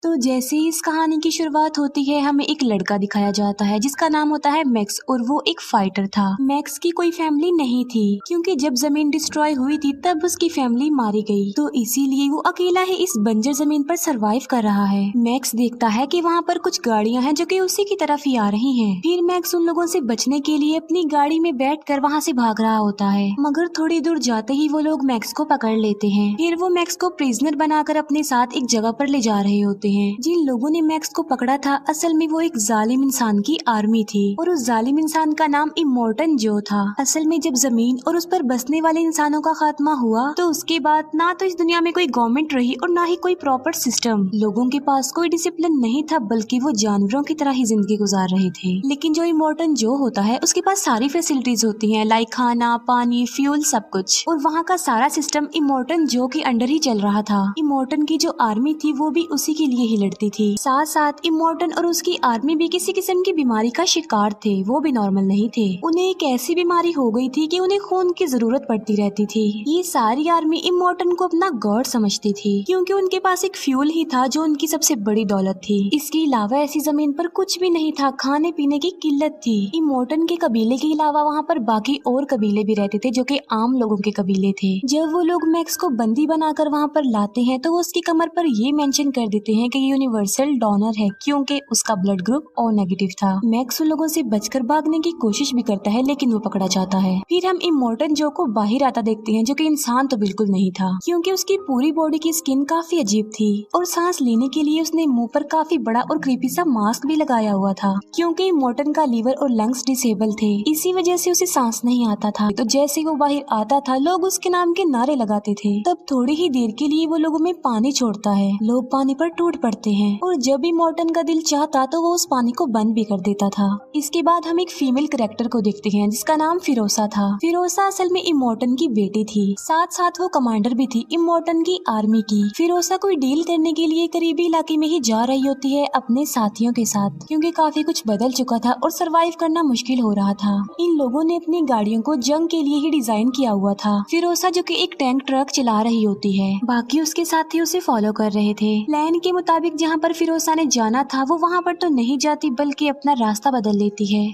तो जैसे ही इस कहानी की शुरुआत होती है, हमें एक लड़का दिखाया जाता है जिसका नाम होता है मैक्स, और वो एक फाइटर था। मैक्स की कोई फैमिली नहीं थी, क्योंकि जब जमीन डिस्ट्रॉय हुई थी तब उसकी फैमिली मारी गई, तो इसीलिए वो अकेला ही इस बंजर जमीन पर सरवाइव कर रहा है। मैक्स देखता है कि वहाँ पर कुछ गाड़ियाँ हैं जो कि उसी की तरफ ही आ रही हैं। फिर मैक्स उन लोगों से बचने के लिए अपनी गाड़ी में बैठकर वहाँ से भाग रहा होता है, मगर थोड़ी दूर जाते ही वो लोग मैक्स को पकड़ लेते हैं। फिर वो मैक्स को प्रिजनर बनाकर अपने साथ एक जगह पर ले जा रहे होते हैं। जिन लोगों ने मैक्स को पकड़ा था, असल में वो एक जालिम इंसान की आर्मी थी, और उस जालिम इंसान का नाम इमोर्टन जो था। असल में जब जमीन और उस पर बसने वाले इंसानों का खात्मा हुआ, तो उसके बाद ना तो इस दुनिया में कोई गवर्नमेंट रही और ना ही कोई प्रॉपर सिस्टम। लोगों के पास कोई डिसिप्लिन नहीं था, बल्कि वो जानवरों की तरह ही जिंदगी गुजार रहे थे। लेकिन जो इमोर्टन जो होता है, उसके पास सारी फैसिलिटीज होती हैं, लाइक खाना, पानी, फ्यूल, सब कुछ, और वहाँ का सारा सिस्टम इमोर्टन जो के अंडर ही चल रहा था। इमोर्टन की जो आर्मी थी वो भी उसी के लिए ही लड़ती थी। साथ साथ इमोर्टन और उसकी आर्मी भी किसी किस्म की बीमारी का शिकार थे, वो भी नॉर्मल नहीं थे। उन्हें एक ऐसी बीमारी हो गई थी कि उन्हें खून की जरूरत पड़ती रहती थी। ये सारी आर्मी इमोर्टन को अपना गॉड समझती थी, क्योंकि उनके पास एक फ्यूल ही था जो उनकी सबसे बड़ी दौलत थी। इसके अलावा ऐसी जमीन पर कुछ भी नहीं था, खाने पीने की किल्लत थी। इमोर्टन के कबीले के अलावा वहाँ पर बाकी और कबीले भी रहते थे जो कि आम लोगों के कबीले थे। जब वो लोग मैक्स को बंदी बनाकर वहाँ पर लाते हैं, तो वो उसकी कमर पर ये मेंशन कर देते हैं कि यूनिवर्सल डोनर है, क्योंकि उसका ब्लड ग्रुप ओ नेगेटिव था। मैक्स उन लोगों से बचकर भागने की कोशिश भी करता है, लेकिन वो पकड़ा जाता है। फिर हम इमोर्टन जो को बाहर आता देखते हैं, जो कि इंसान तो बिल्कुल नहीं था, क्योंकि उसकी पूरी बॉडी की स्किन काफी अजीब थी, और सांस लेने के लिए उसने मुंह पर काफी बड़ा और क्रीपी सा मास्क भी लगाया हुआ था, क्योंकि इमोर्टन का लीवर और लंग्स डिसेबल थे, इसी वजह से उसे सांस नहीं आता था। तो जैसे वो बाहर आता था, लोग उसके नाम के नारे लगाते थे। तब थोड़ी ही देर के लिए वो लोगों में पानी छोड़ता है, लोग पानी पर टूट पड़ते हैं, और जब इमोर्टन का दिल चाहता तो वो उस पानी को बंद भी कर देता था। इसके बाद हम एक फीमेल कैरेक्टर को देखते हैं जिसका नाम फिरोसा था। फिरोसा असल में इमोर्टन की बेटी थी, साथ साथ वो कमांडर भी थी इमोर्टन की आर्मी की। फिरोसा कोई डील करने के लिए करीबी इलाके में ही जा रही होती है अपने साथियों के साथ, क्योंकि काफी कुछ बदल चुका था और सरवाइव करना मुश्किल हो रहा था। इन लोगों ने अपनी गाड़ियों को जंग के लिए ही डिजाइन किया हुआ था। फिरोसा जो कि एक टैंक ट्रक चला रही होती है, बाकी उसके साथी उसे फॉलो कर रहे थे। प्लान के मुताबिक जहाँ पर फिरोसा ने जाना था, वो वहाँ पर तो नहीं जाती, बल्कि अपना रास्ता बदल लेती है।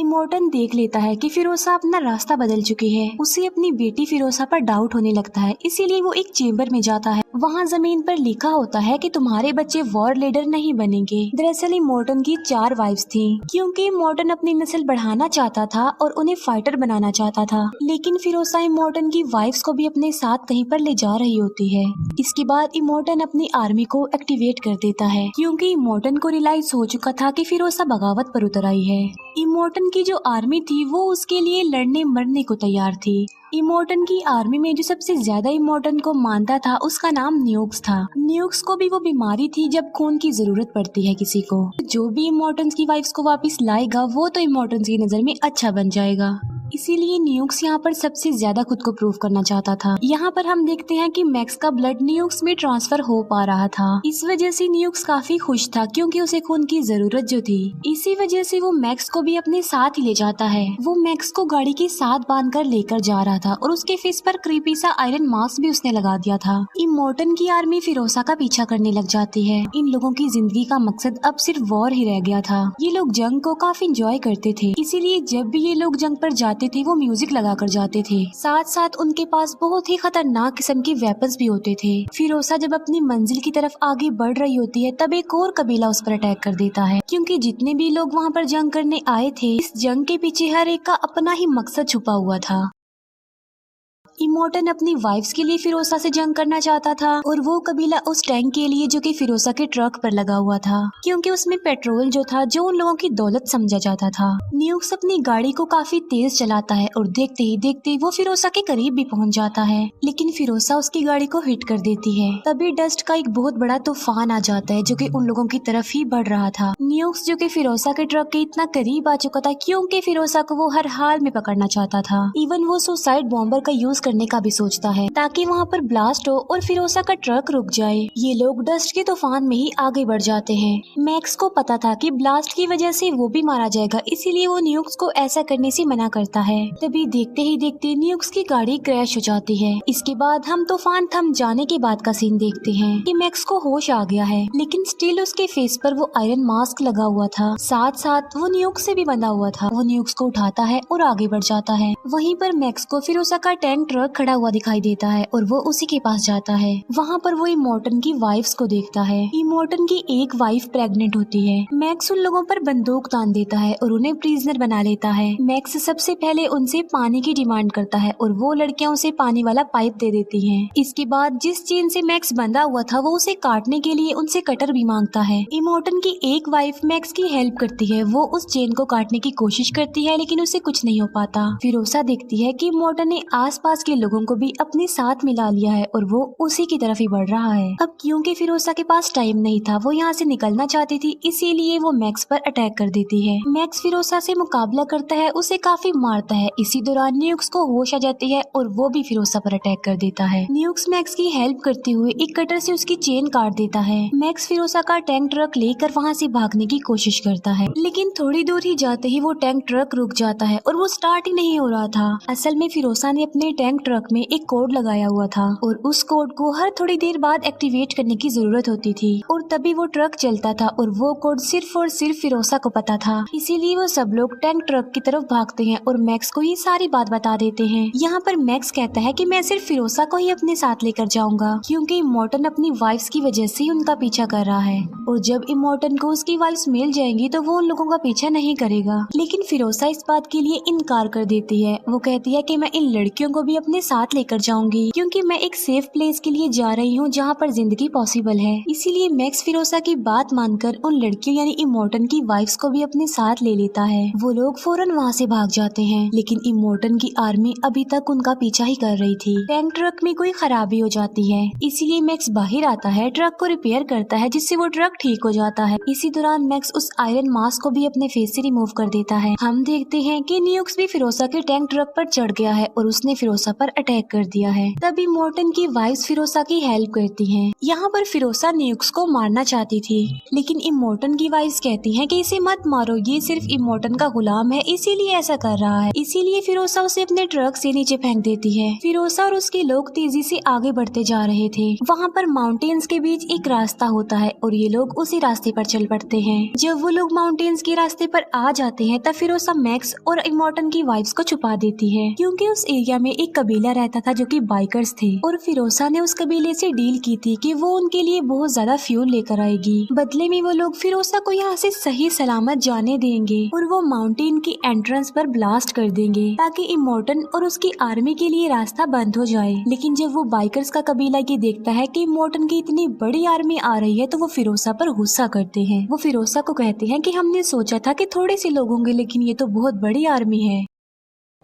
इमोर्टन देख लेता है कि फिरोसा अपना रास्ता बदल चुकी है। उसे अपनी बेटी फिरोसा पर डाउट होने लगता है, इसीलिए वो एक चेम्बर में जाता है। वहाँ जमीन पर लिखा होता है कि तुम्हारे बच्चे वॉर लीडर नहीं बनेंगे। दरअसल इमोर्टन की 4 वाइफ्स थी, क्योंकि इमोर्टन अपनी नस्ल बढ़ाना चाहता था और उन्हें फाइटर बनाना चाहता था। लेकिन फिरोसा इमोर्टन की वाइफ्स को भी अपने साथ कहीं पर ले जा रही होती है। इसके बाद इमोर्टन अपनी आर्मी को एक्टिवेट कर देता है, क्योंकि इमोर्टन को रियलाइज हो चुका था कि फिरोसा बगावत पर उतर आई है। इमोर्टन की जो आर्मी थी वो उसके लिए लड़ने मरने को तैयार थी। इमोर्टन की आर्मी में जो सबसे ज्यादा इमोर्टन को मानता था, उसका नाम न्यूक्स था। न्यूक्स को भी वो बीमारी थी जब खून की जरूरत पड़ती है किसी को। जो भी इमोर्टन्स की वाइफ्स को वापस लाएगा, वो तो इमोर्टन्स की नजर में अच्छा बन जाएगा। इसीलिए न्यूक्स यहाँ पर सबसे ज्यादा खुद को प्रूव करना चाहता था। यहाँ पर हम देखते हैं कि मैक्स का ब्लड न्यूक्स में ट्रांसफर हो पा रहा था। इस वजह से न्यूक्स काफी खुश था, क्योंकि उसे खून की जरूरत जो थी। इसी वजह से वो मैक्स को भी अपने साथ ही ले जाता है। वो मैक्स को गाड़ी के साथ बांधकर लेकर जा रहा था, और उसके फेस पर क्रीपी सा आयरन मास्क भी उसने लगा दिया था। इमोर्टन की आर्मी फिरोसा का पीछा करने लग जाती है। इन लोगों की जिंदगी का मकसद अब सिर्फ वॉर ही रह गया था। ये लोग जंग को काफी इंजॉय करते थे, इसीलिए जब भी ये लोग जंग पर जाते थे, वो म्यूजिक लगा कर जाते थे। साथ साथ उनके पास बहुत ही खतरनाक किस्म के वेपन्स भी होते थे। फिरोसा जब अपनी मंजिल की तरफ आगे बढ़ रही होती है, तब एक और कबीला उस पर अटैक कर देता है, क्योंकि जितने भी लोग वहाँ पर जंग करने आए थे, इस जंग के पीछे हर एक का अपना ही मकसद छुपा हुआ था। इमोर्टन अपनी वाइफ्स के लिए फिरोसा से जंग करना चाहता था, और वो कबीला उस टैंक के लिए जो कि फिरोसा के ट्रक पर लगा हुआ था, क्योंकि उसमें पेट्रोल जो था, जो उन लोगों की दौलत समझा जाता था। न्यूक्स अपनी गाड़ी को काफी तेज चलाता है, और देखते ही देखते वो फिरोसा के करीब भी पहुंच जाता है, लेकिन फिरोसा उसकी गाड़ी को हिट कर देती है। तभी डस्ट का एक बहुत बड़ा तूफान आ जाता है, जो कि उन लोगों की तरफ ही बढ़ रहा था। न्यूक्स जो कि फिरोसा के ट्रक के इतना करीब आ चुका था, क्योंकि फिरोसा को वो हर हाल में पकड़ना चाहता था। इवन वो सुसाइड बॉम्बर का यूज करने का भी सोचता है ताकि वहाँ पर ब्लास्ट हो और फिरोसा का ट्रक रुक जाए। ये लोग डस्ट के तूफान में ही आगे बढ़ जाते हैं। मैक्स को पता था कि ब्लास्ट की वजह से वो भी मारा जाएगा, इसीलिए वो न्यूक्स को ऐसा करने से मना करता है। तभी देखते ही देखते न्यूक्स की गाड़ी क्रैश हो जाती है। इसके बाद हम तूफान थम जाने के बाद का सीन देखते हैं कि मैक्स को होश आ गया है, लेकिन स्टिल उसके फेस पर वो आयरन मास्क लगा हुआ था, साथ साथ वो न्यूक्स से भी बंधा हुआ था। वो न्यूक्स को उठाता है और आगे बढ़ जाता है। वहीं पर मैक्स को फिरोसा का टैंक ट्रक खड़ा हुआ दिखाई देता है और वो उसी के पास जाता है। वहाँ पर वो इमोर्टन की वाइफ्स को देखता है। इमोर्टन की एक वाइफ प्रेग्नेंट होती है। मैक्स उन लोगों पर बंदूक तान देता है और उन्हें प्रिजनर बना लेता है। मैक्स सबसे पहले उनसे पानी की डिमांड करता है और वो लड़कियां उसे पानी वाला पाइप दे देती हैं। इसके बाद जिस चेन से मैक्स बंधा हुआ था वो उसे काटने के लिए उनसे कटर भी मांगता है। इमोर्टन की एक वाइफ मैक्स की हेल्प करती है। वो उस चेन को काटने की कोशिश करती है, लेकिन उसे कुछ नहीं हो पाता। फिरोसा देखती है कि इमोर्टन ने आसपास के लोगों को भी अपने साथ मिला लिया है और वो उसी की तरफ ही बढ़ रहा है। अब क्योंकि फिरोसा के पास टाइम नहीं था, वो यहाँ से निकलना चाहती थी, इसीलिए वो मैक्स पर अटैक कर देती है। मैक्स फिरोसा से मुकाबला करता है, उसे काफी मारता है। इसी दौरान न्यूक्स को होश आ जाती है और वो भी फिरोसा पर अटैक कर देता है। न्यूक्स मैक्स की हेल्प करते हुए एक कटर से उसकी चेन काट देता है। मैक्स फिरोसा का टैंक ट्रक लेकर वहाँ से भागने की कोशिश करता है, लेकिन थोड़ी दूर ही जाते ही वो टैंक ट्रक रुक जाता है और वो स्टार्ट ही नहीं हो रहा था। असल में फिरोसा ने अपने टैंक ट्रक में एक कोड लगाया हुआ था और उस कोड को हर थोड़ी देर बाद एक्टिवेट करने की जरूरत होती थी और तभी वो ट्रक चलता था और वो कोड सिर्फ और सिर्फ फिरोसा को पता था। इसीलिए वो सब लोग टैंक ट्रक की तरफ भागते हैं और मैक्स को ये सारी बात बता देते हैं। यहाँ पर मैक्स कहता है कि मैं सिर्फ फिरोसा को ही अपने साथ लेकर जाऊंगा, क्योंकि इमोर्टन अपनी वाइफ्स की वजह से उनका पीछा कर रहा है और जब इमोर्टन को उसकी वाइफ्स मिल जाएंगी तो वो उन लोगों का पीछा नहीं करेगा। लेकिन फिरोसा इस बात के लिए इनकार कर देती है। वो कहती है कि मैं इन लड़कियों को भी अपने साथ लेकर जाऊंगी, क्योंकि मैं एक सेफ प्लेस के लिए जा रही हूँ जहाँ पर जिंदगी पॉसिबल है। इसीलिए मैक्स फिरोसा की बात मानकर उन लड़कियों यानी इमोर्टन की वाइफ्स को भी अपने साथ ले लेता है। वो लोग फौरन वहाँ से भाग जाते हैं, लेकिन इमोर्टन की आर्मी अभी तक उनका पीछा ही कर रही थी। टैंक ट्रक में कोई खराबी हो जाती है, इसीलिए मैक्स बाहर आता है, ट्रक को रिपेयर करता है, जिससे वो ट्रक ठीक हो जाता है। इसी दौरान मैक्स उस आयरन मास्क को भी अपने फेस से रिमूव कर देता है। हम देखते हैं कि न्यूक्स भी फिरोसा के टैंक ट्रक पर चढ़ गया है और उसने फिरोसा पर अटैक कर दिया है। तब इमोर्टन की वाइफ्स फिरोसा की हेल्प करती हैं। यहाँ पर फिरोसा न्यूक्स को मारना चाहती थी, लेकिन इमोर्टन की वाइफ्स कहती हैं कि इसे मत मारो, ये सिर्फ इमोर्टन का गुलाम है, इसीलिए ऐसा कर रहा है। इसीलिए फिरोसा उसे अपने ट्रक से नीचे फेंक देती है। फिरोसा और उसके लोग तेजी से आगे बढ़ते जा रहे थे। वहाँ पर माउंटेन्स के बीच एक रास्ता होता है और ये लोग उसी रास्ते पर चल पड़ते हैं। जब वो लोग माउंटेन्स के रास्ते पर आ जाते हैं तब फिरोसा मैक्स और इमोर्टन की वाइफ्स को छुपा देती है, क्योंकि उस एरिया में एक कबीला रहता था जो कि बाइकर्स थे और फिरोसा ने उस कबीले से डील की थी कि वो उनके लिए बहुत ज्यादा फ्यूल लेकर आएगी। बदले में वो लोग फिरोसा को यहाँ से सही सलामत जाने देंगे और वो माउंटेन की एंट्रेंस पर ब्लास्ट कर देंगे ताकि इमोर्टन और उसकी आर्मी के लिए रास्ता बंद हो जाए। लेकिन जब वो बाइकर्स का कबीला ये देखता है कि इमोर्टन की इतनी बड़ी आर्मी आ रही है तो वो फिरोसा पर गुस्सा करते हैं। वो फिरोसा को कहते हैं कि हमने सोचा था कि थोड़े से लोग होंगे, लेकिन ये तो बहुत बड़ी आर्मी है।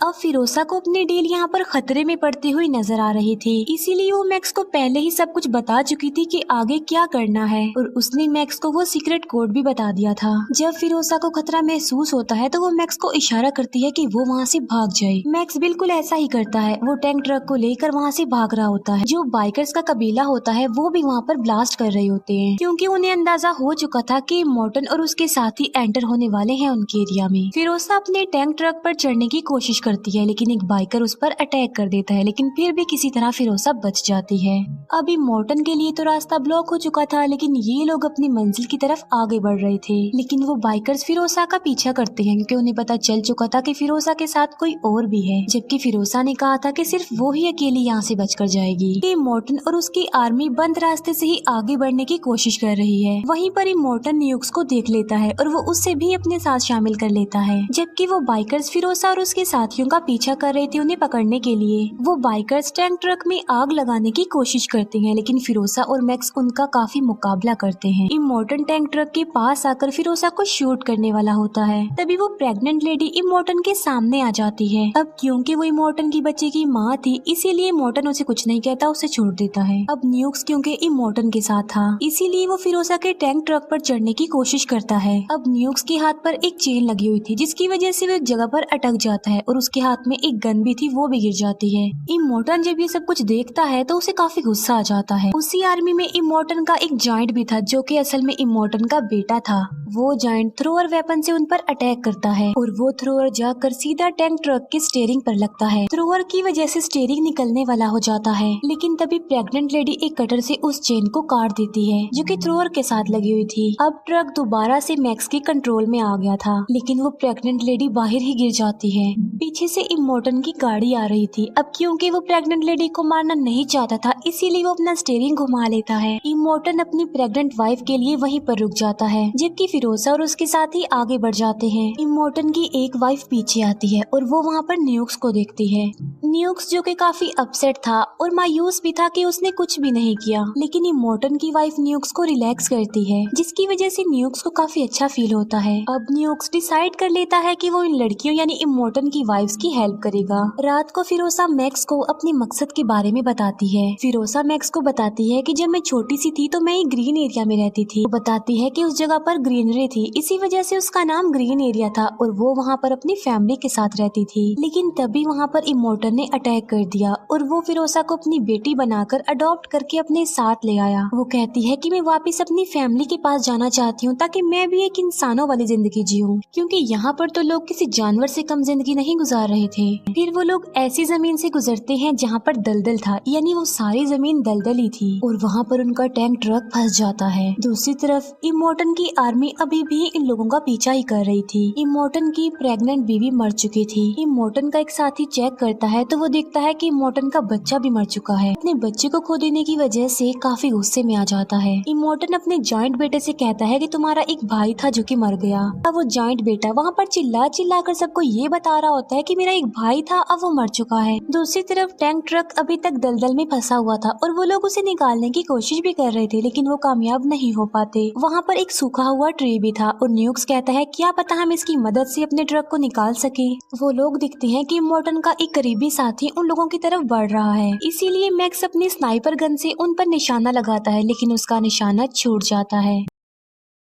अब फिरोसा को अपनी डील यहाँ पर खतरे में पड़ती हुई नजर आ रही थी, इसीलिए वो मैक्स को पहले ही सब कुछ बता चुकी थी कि आगे क्या करना है और उसने मैक्स को वो सीक्रेट कोड भी बता दिया था। जब फिरोसा को खतरा महसूस होता है तो वो मैक्स को इशारा करती है कि वो वहाँ से भाग जाए। मैक्स बिल्कुल ऐसा ही करता है। वो टैंक ट्रक को लेकर वहाँ से भाग रहा होता है। जो बाइकर्स का कबीला होता है वो भी वहाँ पर ब्लास्ट कर रहे होते हैं, क्योंकि उन्हें अंदाजा हो चुका था कि इमोर्टन और उसके साथी एंटर होने वाले हैं उनके एरिया में। फिरोसा अपने टैंक ट्रक पर चढ़ने की कोशिश करती है, लेकिन एक बाइकर उस पर अटैक कर देता है, लेकिन फिर भी किसी तरह फिरोसा बच जाती है। अब इमोर्टन के लिए तो रास्ता ब्लॉक हो चुका था, लेकिन ये लोग अपनी मंजिल की तरफ आगे बढ़ रहे थे। लेकिन वो बाइकर्स फिरोसा का पीछा करते हैं, क्योंकि उन्हें पता चल चुका था कि फिरोसा के साथ कोई और भी है, जबकि फिरोसा ने कहा था कि सिर्फ वो ही अकेली यहाँ से बचकर जाएगी। इमोर्टन और उसकी आर्मी बंद रास्ते से ही आगे बढ़ने की कोशिश कर रही है। वहीं पर इमोर्टन न्यूक्स को देख लेता है और वो उससे भी अपने साथ शामिल कर लेता है, जबकि वो बाइकर्स फिरोसा और उसके साथियों का पीछा कर रहे थे उन्हें पकड़ने के लिए। वो बाइकर्स टैंक ट्रक में आग लगाने की कोशिश करते हैं, लेकिन फिरोसा और मैक्स उनका काफी मुकाबला करते हैं। इमोर्टन टैंक ट्रक के पास आकर फिरोसा को शूट करने वाला होता है, तभी वो प्रेग्नेंट लेडी इमोर्टन के सामने आ जाती है। अब क्योंकि वो इमोर्टन की बच्चे की माँ थी, इसीलिए इमोर्टन उसे कुछ नहीं कहता, उसे छोड़ देता है। अब न्यूक्स क्योंकि इमोर्टन के साथ था, इसीलिए वो फिरोसा के टैंक ट्रक पर चढ़ने की कोशिश करता है। अब न्यूक्स के हाथ पर एक चेन लगी हुई थी, जिसकी वजह से वो एक जगह पर अटक जाता है और उसके हाथ में एक गन भी थी वो भी गिर जाती है। इमोर्टन जब ये सब कुछ देखता है तो उसे काफी गुस्सा आ जाता है। उसी आर्मी में इमोर्टन का एक जायंट भी था जो कि असल में इमोर्टन का बेटा था। वो जायंट थ्रोअर वेपन से उन पर अटैक करता है और वो थ्रोअर जाकर सीधा टैंक ट्रक के स्टीयरिंग पर लगता है। थ्रोअर की वजह से स्टीयरिंग निकलने वाला हो जाता है, लेकिन तभी प्रेग्नेंट लेडी एक कटर से उस चेन को काट देती है जो कि थ्रोअर के साथ लगी हुई थी। अब ट्रक दोबारा से मैक्स के कंट्रोल में आ गया था, लेकिन वो प्रेग्नेंट लेडी बाहर ही गिर जाती है। पीछे से इमोर्टन की गाड़ी आ रही थी। अब क्योंकि वो प्रेग्नेंट लेडी को मारना नहीं चाहता था, इसीलिए वो अपना स्टीयरिंग घुमा लेता है। इमोर्टन अपनी प्रेग्नेंट वाइफ के लिए वहीं पर रुक जाता है, जबकि फिरोसा और उसके साथ ही आगे बढ़ जाते हैं। इमोर्टन की एक वाइफ पीछे आती है और वो वहाँ पर न्यूक्स को देखती है। न्यूक्स जो कि काफी अपसेट था और मायूस भी था कि उसने कुछ भी नहीं किया, लेकिन इमोर्टन की वाइफ न्यूक्स को रिलैक्स करती है, जिसकी वजह से न्यूक्स को काफी अच्छा फील होता है। अब न्यूक्स डिसाइड कर लेता है कि वो इन लड़कियों यानी इमोर्टन की वाइफ्स की हेल्प करेगा। रात को फिरोसा मैक्स को अपने मकसद के बारे में बताती है। फिरोसा मैक्स को बताती है कि जब मैं छोटी सी थी तो मैं एक ग्रीन एरिया में रहती थी। वो बताती है कि उस जगह पर ग्रीनरी थी, इसी वजह से उसका नाम ग्रीन एरिया था और वो वहाँ पर अपनी फैमिली के साथ रहती थी। लेकिन तभी वहाँ पर इमोर्टन ने अटैक कर दिया और वो फिरोसा को अपनी बेटी बनाकर अडॉप्ट करके अपने साथ ले आया। वो कहती है कि मैं वापस अपनी फैमिली के पास जाना चाहती हूँ ताकि मैं भी एक इंसानों वाली जिंदगी जीऊँ, क्योंकि यहाँ पर तो लोग किसी जानवर से कम जिंदगी नहीं गुजार रहे थे। फिर वो लोग ऐसी जमीन से गुजरते हैं जहाँ पर दलदल था, यानी वो सारी जमीन दलदल ही थी और वहाँ पर उनका टैंक ट्रक फंस जाता है। दूसरी तरफ इमोर्टन की आर्मी अभी भी इन लोगों का पीछा ही कर रही थी। इमोर्टन की प्रेग्नेंट बीवी मर चुकी थी। इमोर्टन का एक साथी चेक करता है तो वो देखता है कि इमोर्टन का बच्चा भी मर चुका है। अपने बच्चे को खो देने की वजह से काफी गुस्से में आ जाता है। इमोर्टन अपने जॉइंट बेटे से कहता है कि तुम्हारा एक भाई था जो कि मर गया। अब वो जॉइंट बेटा वहाँ पर चिल्ला चिल्ला कर सबको ये बता रहा होता है कि मेरा एक भाई था, अब वो मर चुका है। दूसरी तरफ टैंक ट्रक अभी तक दलदल में फंसा हुआ था और वो लोग उसे निकालने की कोशिश भी कर रहे थे, लेकिन वो कामयाब नहीं हो पाते। वहाँ पर एक सूखा हुआ ट्री भी था और न्यूक्स कहता है क्या पता हम इसकी मदद से अपने ट्रक को निकाल सके। वो लोग दिखते हैं कि इमोर्टन का एक करीबी साथी उन लोगों की तरफ बढ़ रहा है, इसीलिए मैक्स अपनी स्नाइपर गन से उन पर निशाना लगाता है, लेकिन उसका निशाना छूट जाता है।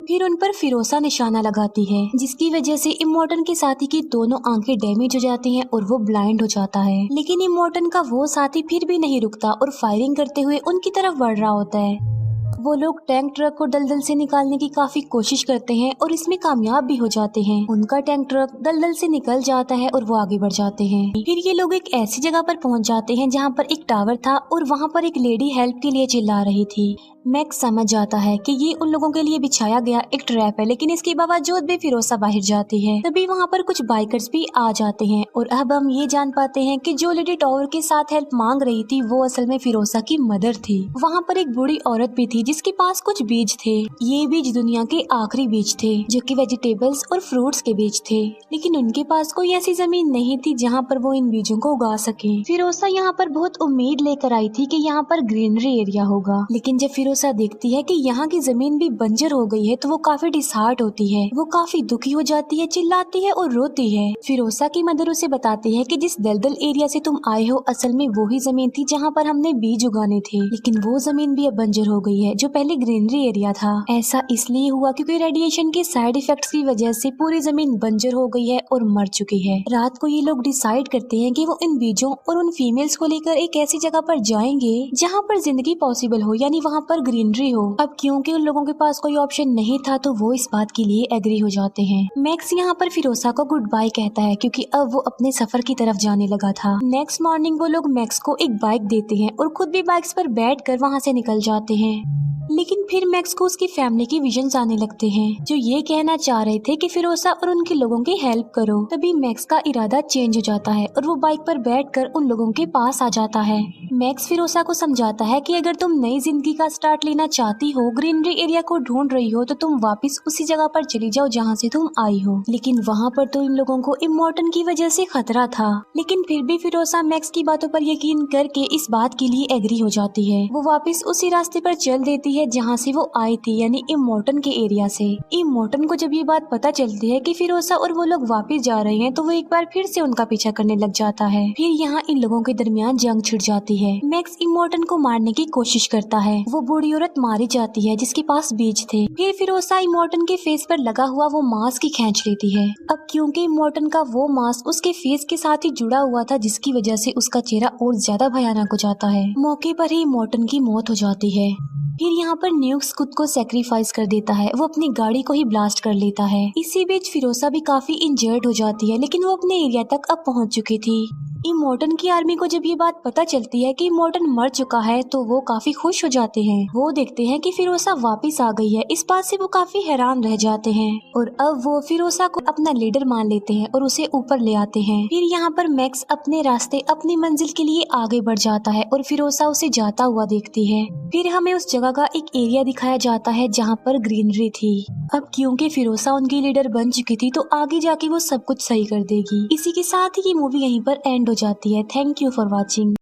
फिर उन पर फिरोसा निशाना लगाती है, जिसकी वजह से इमोर्टन के साथी की दोनों आंखें डैमेज हो जाती हैं और वो ब्लाइंड हो जाता है। लेकिन इमोर्टन का वो साथी फिर भी नहीं रुकता और फायरिंग करते हुए उनकी तरफ बढ़ रहा होता है। वो लोग टैंक ट्रक को दलदल से निकालने की काफी कोशिश करते हैं और इसमें कामयाब भी हो जाते हैं। उनका टैंक ट्रक दलदल से निकल जाता है और वो आगे बढ़ जाते हैं। फिर ये लोग एक ऐसी जगह पर पहुंच जाते हैं जहां पर एक टावर था और वहां पर एक लेडी हेल्प के लिए चिल्ला रही थी। मैक्स समझ जाता है कि ये उन लोगों के लिए बिछाया गया एक ट्रैप है, लेकिन इसके बावजूद भी फिरोसा बाहर जाती है। तभी वहाँ पर कुछ बाइकर्स भी आ जाते हैं और अब हम ये जान पाते हैं कि जो लेडी टावर के साथ हेल्प मांग रही थी वो असल में फिरोसा की मदर थी। वहाँ पर एक बूढ़ी औरत भी थी जिसके पास कुछ बीज थे। ये बीज दुनिया के आखिरी बीज थे जो कि वेजिटेबल्स और फ्रूट्स के बीज थे, लेकिन उनके पास कोई ऐसी जमीन नहीं थी जहाँ पर वो इन बीजों को उगा सके। फिरोसा यहाँ पर बहुत उम्मीद लेकर आई थी कि यहाँ पर ग्रीनरी एरिया होगा, लेकिन जब फिरोसा देखती है कि यहाँ की जमीन भी बंजर हो गई है तो वो काफी डिसहार्ट होती है। वो काफी दुखी हो जाती है, चिल्लाती है और रोती है। फिरोसा की मदर उसे बताती है कि जिस दलदल एरिया से तुम आए हो असल में वो ही जमीन थी जहाँ पर हमने बीज उगाने थे, लेकिन वो जमीन भी अब बंजर हो गई है जो पहले ग्रीनरी एरिया था। ऐसा इसलिए हुआ क्योंकि रेडिएशन के साइड इफेक्ट्स की वजह से पूरी जमीन बंजर हो गई है और मर चुकी है। रात को ये लोग डिसाइड करते हैं कि वो इन बीजों और उन फीमेल्स को लेकर एक ऐसी जगह पर जाएंगे जहाँ पर जिंदगी पॉसिबल हो, यानी वहाँ पर ग्रीनरी हो। अब क्योंकि उन लोगों के पास कोई ऑप्शन नहीं था तो वो इस बात के लिए एग्री हो जाते हैं। मैक्स यहाँ पर फिरोसा को गुड बाय कहता है क्योंकि अब वो अपने सफर की तरफ जाने लगा था। नेक्स्ट मॉर्निंग वो लोग मैक्स को एक बाइक देते हैं और खुद भी बाइक्स पर बैठकर वहाँ से निकल जाते हैं। लेकिन फिर मैक्स को उसकी फैमिली के विजन्स आने लगते हैं जो ये कहना चाह रहे थे कि फिरोसा और उनके लोगों की हेल्प करो। तभी मैक्स का इरादा चेंज हो जाता है और वो बाइक पर बैठकर उन लोगों के पास आ जाता है। मैक्स फिरोसा को समझाता है कि अगर तुम नई जिंदगी का स्टार्ट लेना चाहती हो, ग्रीनरी एरिया को ढूंढ रही हो, तो तुम वापस उसी जगह पर चली जाओ जहाँ से तुम आई हो। लेकिन वहाँ पर तो इन लोगों को इमोर्टन की वजह से खतरा था, लेकिन फिर भी फिरोसा मैक्स की बातों पर यकीन करके इस बात के लिए एग्री हो जाती है। वो वापस उसी रास्ते पर चल देती है जहाँ से वो आई थी, यानी इमोर्टन के एरिया से। इमोर्टन को जब ये बात पता चलती है कि फिरोसा और वो लोग वापस जा रहे हैं तो वो एक बार फिर से उनका पीछा करने लग जाता है। फिर यहाँ इन लोगों के दरमियान जंग छिड़ जाती है। मैक्स इमोर्टन को मारने की कोशिश करता है। वो बूढ़ी औरत मारी जाती है जिसके पास बीज थे। फिर फिरोसा इमोर्टन के फेस पर लगा हुआ वो मास्क ही खींच लेती है। अब क्योंकि इमोर्टन का वो मास्क उसके फेस के साथ ही जुड़ा हुआ था, जिसकी वजह से उसका चेहरा और ज्यादा भयानक हो जाता है। मौके पर ही इमोर्टन की मौत हो जाती है। फिर यहाँ पर न्यूक्स खुद को सेक्रीफाइस कर देता है। वो अपनी गाड़ी को ही ब्लास्ट कर लेता है। इसी बीच फिरोसा भी काफी इंजर्ड हो जाती है, लेकिन वो अपने एरिया तक अब पहुँच चुकी थी। इमोर्टन की आर्मी को जब ये बात पता चलती है कि इमोर्टन मर चुका है तो वो काफी खुश हो जाते हैं। वो देखते हैं कि फिरोसा वापस आ गई है। इस बात से वो काफी हैरान रह जाते हैं और अब वो फिरोसा को अपना लीडर मान लेते हैं और उसे ऊपर ले आते हैं। फिर यहाँ पर मैक्स अपने रास्ते अपनी मंजिल के लिए आगे बढ़ जाता है और फिरोसा उसे जाता हुआ देखती है। फिर हमें उस जगह का एक एरिया दिखाया जाता है जहाँ पर ग्रीनरी थी। अब क्योंकि फिरोसा उनकी लीडर बन चुकी थी तो आगे जाके वो सब कुछ सही कर देगी। इसी के साथ ही ये मूवी यहीं पर एंड हो जाती है। Thank you for watching.